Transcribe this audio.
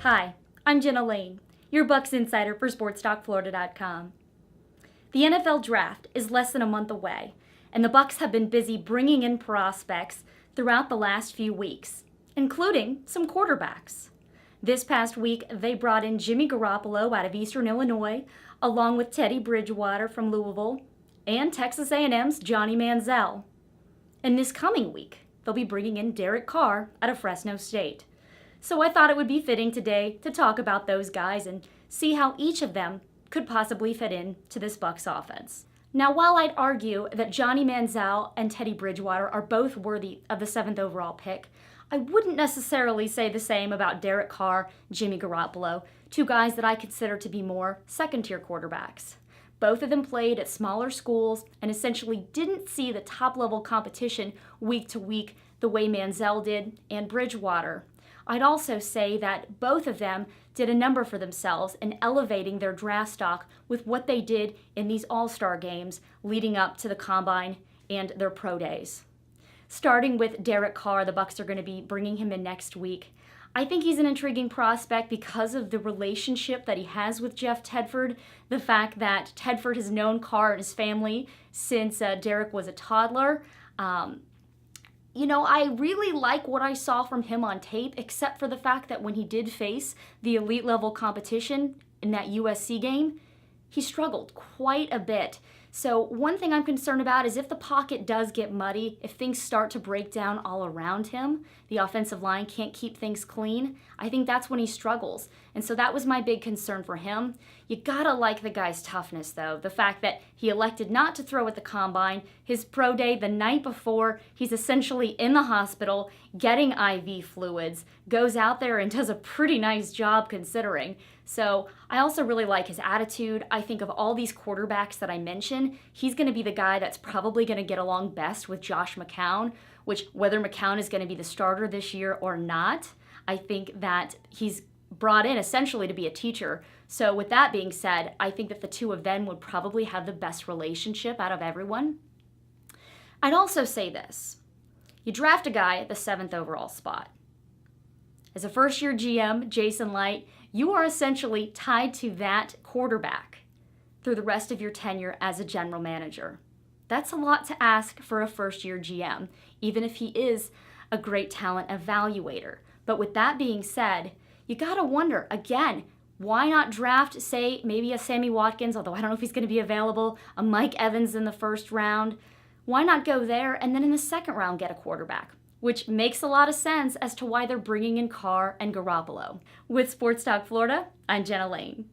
Hi, I'm Jenna Laine, your Bucs insider for SportsTalkFlorida.com. The NFL Draft is less than a month away, and the Bucs have been busy bringing in prospects throughout the last few weeks, including some quarterbacks. This past week, they brought in Jimmy Garoppolo out of Eastern Illinois, along with Teddy Bridgewater from Louisville, and Texas A&M's Johnny Manziel. And this coming week, they'll be bringing in Derek Carr out of Fresno State. So I thought it would be fitting today to talk about those guys and see how each of them could possibly fit in to this Bucs offense. Now, while I'd argue that Johnny Manziel and Teddy Bridgewater are both worthy of the 7th overall pick, I wouldn't necessarily say the same about Derek Carr, Jimmy Garoppolo, two guys that I consider to be more second-tier quarterbacks. Both of them played at smaller schools and essentially didn't see the top-level competition week to week the way Manziel did and Bridgewater. I'd also say that both of them did a number for themselves in elevating their draft stock with what they did in these all-star games leading up to the combine and their pro days. Starting with Derek Carr, the Bucs are going to be bringing him in next week. I think he's an intriguing prospect because of the relationship that he has with Jeff Tedford, the fact that Tedford has known Carr and his family since Derek was a toddler. I really like what I saw from him on tape, except for the fact that when he did face the elite level competition in that USC game, he struggled quite a bit. So one thing I'm concerned about is if the pocket does get muddy, if things start to break down all around him, the offensive line can't keep things clean, I think that's when he struggles. And so that was my big concern for him. You gotta like the guy's toughness though. The fact that he elected not to throw at the combine, his pro day the night before, he's essentially in the hospital getting IV fluids, goes out there and does a pretty nice job considering. So I also really like his attitude. I think of all these quarterbacks that I mentioned, he's going to be the guy that's probably going to get along best with Josh McCown, which whether McCown is going to be the starter this year or not, I think that he's brought in essentially to be a teacher. So with that being said, I think that the two of them would probably have the best relationship out of everyone. I'd also say this. You draft a guy at the 7th overall spot. As a first-year GM, Jason Light, you are essentially tied to that quarterback through the rest of your tenure as a general manager. That's a lot to ask for a first-year GM, even if he is a great talent evaluator. But with that being said, you gotta wonder, again, why not draft, say, maybe a Sammy Watkins, although I don't know if he's gonna be available, a Mike Evans in the first round. Why not go there and then in the second round get a quarterback? Which makes a lot of sense as to why they're bringing in Carr and Garoppolo. With Sports Talk Florida, I'm Jenna Laine.